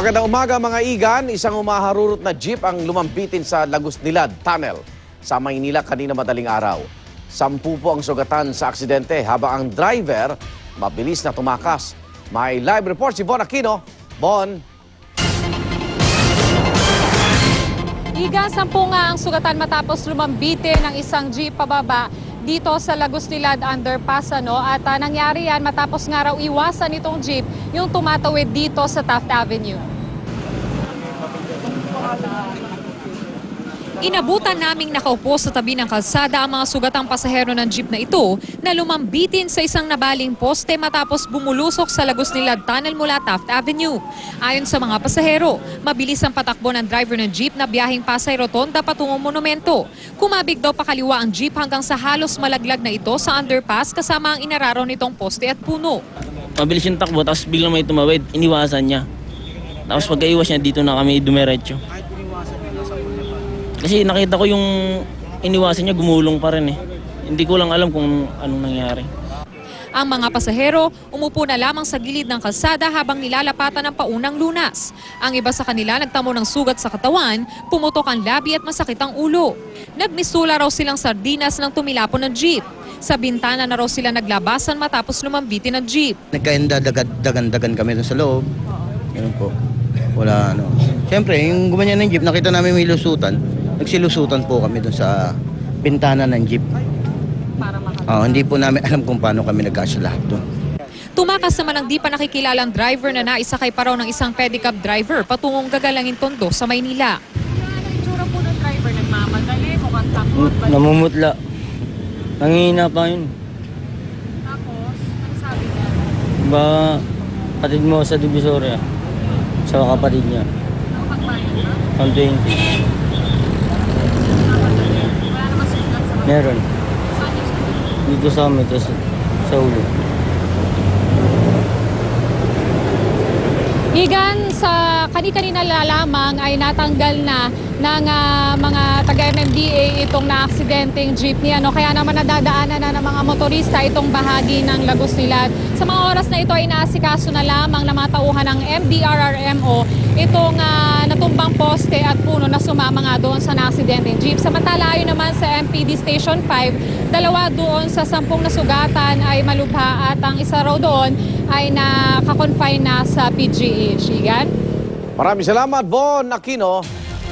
Magandang umaga mga igan, isang umaharurot na jeep ang lumampitin sa Lagos-Nilad Tunnel sa Maynila kanina madaling araw. 10 po ang sugatan sa aksidente habang ang driver mabilis na tumakas. May live report si Bon Aquino. Bon. Igan, 10 nga ang sugatan matapos lumambitin ng isang jeep pababa dito sa Lagos-Nilad underpass at nangyari yan matapos nga raw iwasan itong jeep yung tumatawid dito sa Taft Avenue. Inabutan naming nakaupo sa tabi ng kalsada ang mga sugatang pasahero ng jeep na ito na lumambitin sa isang nabaling poste matapos bumulusok sa Lagos-Nilad Tunnel mula Taft Avenue. Ayon sa mga pasahero, mabilis ang patakbo ng driver ng jeep na biyaheng Pasay Rotonda patungong monumento. Kumabig daw pakaliwa ang jeep hanggang sa halos malaglag na ito sa underpass kasama ang inararaw nitong poste at puno. Mabilis yung takbo tapos biglang may tumawid, iniwasan niya. Tapos pagkaiwas niya dito na kami dumiretso. Kasi nakita ko yung iniwasan niya, gumulong pa rin eh. Hindi ko lang alam kung anong nangyari. Ang mga pasahero umupo na lamang sa gilid ng kalsada habang nilalapatan ng paunang lunas. Ang iba sa kanila nagtamo ng sugat sa katawan, pumutok ang labi at masakit ang ulo. Nagmisula raw silang sardinas nang tumilapon ng jeep. Sa bintana na raw sila naglabasan matapos lumambitin ng jeep. Nagkainda dagan kami doon sa loob. Ganun po. Wala ano. Siyempre, yung gumanyan ng jeep, nakita namin may lusutan. Nagsilusutan po kami doon sa bintana ng jeep. Hindi po namin alam kung paano kami nagkasya lahat doon. Tumakas naman ang di pa nakikilalang driver na naisakay pa raw ng isang pedicab driver patungong Gagalangin Tondo sa Maynila. Ano itsura po ng driver? Nagmamadali, mukhang takot? Namumutla. Nangihina pa yun. Tapos, ano sabi niya? Ba, kapatid mo sa Divisoria. Sa kapatid niya. Ano pagbayad ba? Ang 20. Wala naman sugat sa Meron. saan yung sugat? Dito sa amin, tapos sa ulo. Igan, sa kani-kanina lamang ay natanggal na ng mga taga-MMDA itong na-aksidenteng jeepney. Kaya naman nadadaanan na ng mga motorista itong bahagi ng Lagos-Nilad. Sa mga oras na ito ay inaasikaso na lamang na matauhan ng MDRRMO itong natumbang poste at puno na sumama nga doon sa na-aksidenteng jeep. Samantala ayon naman sa MPD Station 5, 2 doon sa 10 nasugatan ay malubha at ang isa raw doon ay nakakonfine na sa PGH. Igan? Maraming salamat Bon Aquino.